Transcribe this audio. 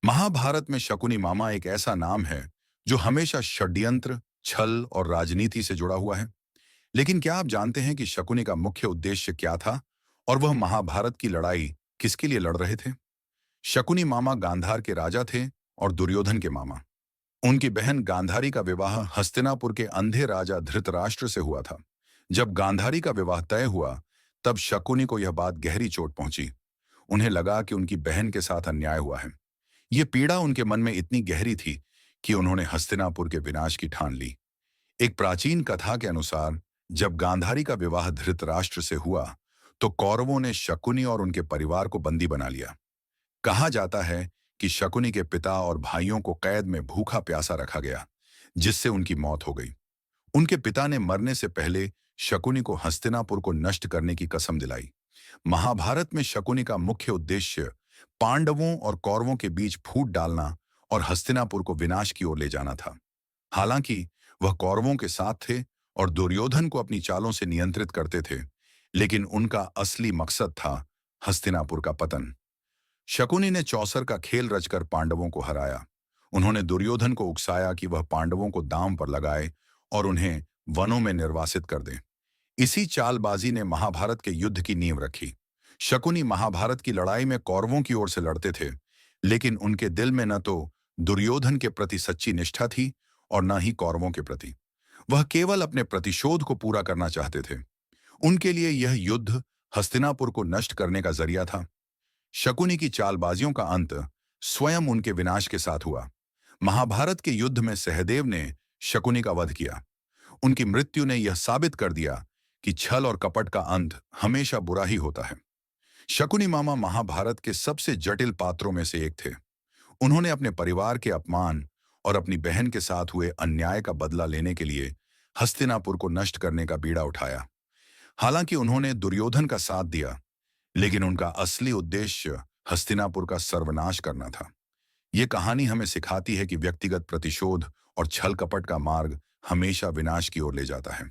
महाभारत में शकुनी मामा एक ऐसा नाम है जो हमेशा षड्यंत्र, छल और राजनीति से जुड़ा हुआ है। लेकिन क्या आप जानते हैं कि शकुनी का मुख्य उद्देश्य क्या था और वह महाभारत की लड़ाई किसके लिए लड़ रहे थे? शकुनी मामा गांधार के राजा थे और दुर्योधन के मामा। उनकी बहन गांधारी का विवाह हस्तिनापुर के अंधे राजा धृतराष्ट्र से हुआ था। जब गांधारी का विवाह तय हुआ, तब शकुनी को यह बात गहरी चोट पहुंची। उन्हें लगा कि उनकी बहन के साथ अन्याय हुआ है। ये पीड़ा उनके मन में इतनी गहरी थी कि उन्होंने हस्तिनापुर के विनाश की ठान ली। एक प्राचीन कथा के अनुसार जब गांधारी का विवाह धृतराष्ट्र से हुआ, तो कौरवों ने शकुनी और उनके परिवार को बंदी बना लिया। कहा जाता है कि शकुनी के पिता और भाइयों को कैद में भूखा प्यासा रखा गया, जिससे उनकी मौत हो गई। उनके पिता ने मरने से पहले शकुनी को हस्तिनापुर को नष्ट करने की कसम दिलाई। महाभारत में शकुनी का मुख्य उद्देश्य पांडवों और कौरवों के बीच फूट डालना और हस्तिनापुर को विनाश की ओर ले जाना था। हालांकि वह कौरवों के साथ थे और दुर्योधन को अपनी चालों से नियंत्रित करते थे, लेकिन उनका असली मकसद था हस्तिनापुर का पतन। शकुनी ने चौसर का खेल रचकर पांडवों को हराया। उन्होंने दुर्योधन को उकसाया कि वह पांडवों को दांव पर लगाए और उन्हें वनों में निर्वासित कर दे। इसी चालबाजी ने महाभारत के युद्ध की नींव रखी। शकुनी महाभारत की लड़ाई में कौरवों की ओर से लड़ते थे, लेकिन उनके दिल में न तो दुर्योधन के प्रति सच्ची निष्ठा थी और न ही कौरवों के प्रति। वह केवल अपने प्रतिशोध को पूरा करना चाहते थे। उनके लिए यह युद्ध हस्तिनापुर को नष्ट करने का जरिया था। शकुनी की चालबाजियों का अंत स्वयं उनके विनाश के साथ हुआ। महाभारत के युद्ध में सहदेव ने शकुनी का वध किया। उनकी मृत्यु ने यह साबित कर दिया कि छल और कपट का अंत हमेशा बुरा ही होता है। शकुनी मामा महाभारत के सबसे जटिल पात्रों में से एक थे। उन्होंने अपने परिवार के अपमान और अपनी बहन के साथ हुए अन्याय का बदला लेने के लिए हस्तिनापुर को नष्ट करने का बीड़ा उठाया। हालांकि उन्होंने दुर्योधन का साथ दिया, लेकिन उनका असली उद्देश्य हस्तिनापुर का सर्वनाश करना था। ये कहानी हमें सिखाती है कि व्यक्तिगत प्रतिशोध और छल कपट का मार्ग हमेशा विनाश की ओर ले जाता है।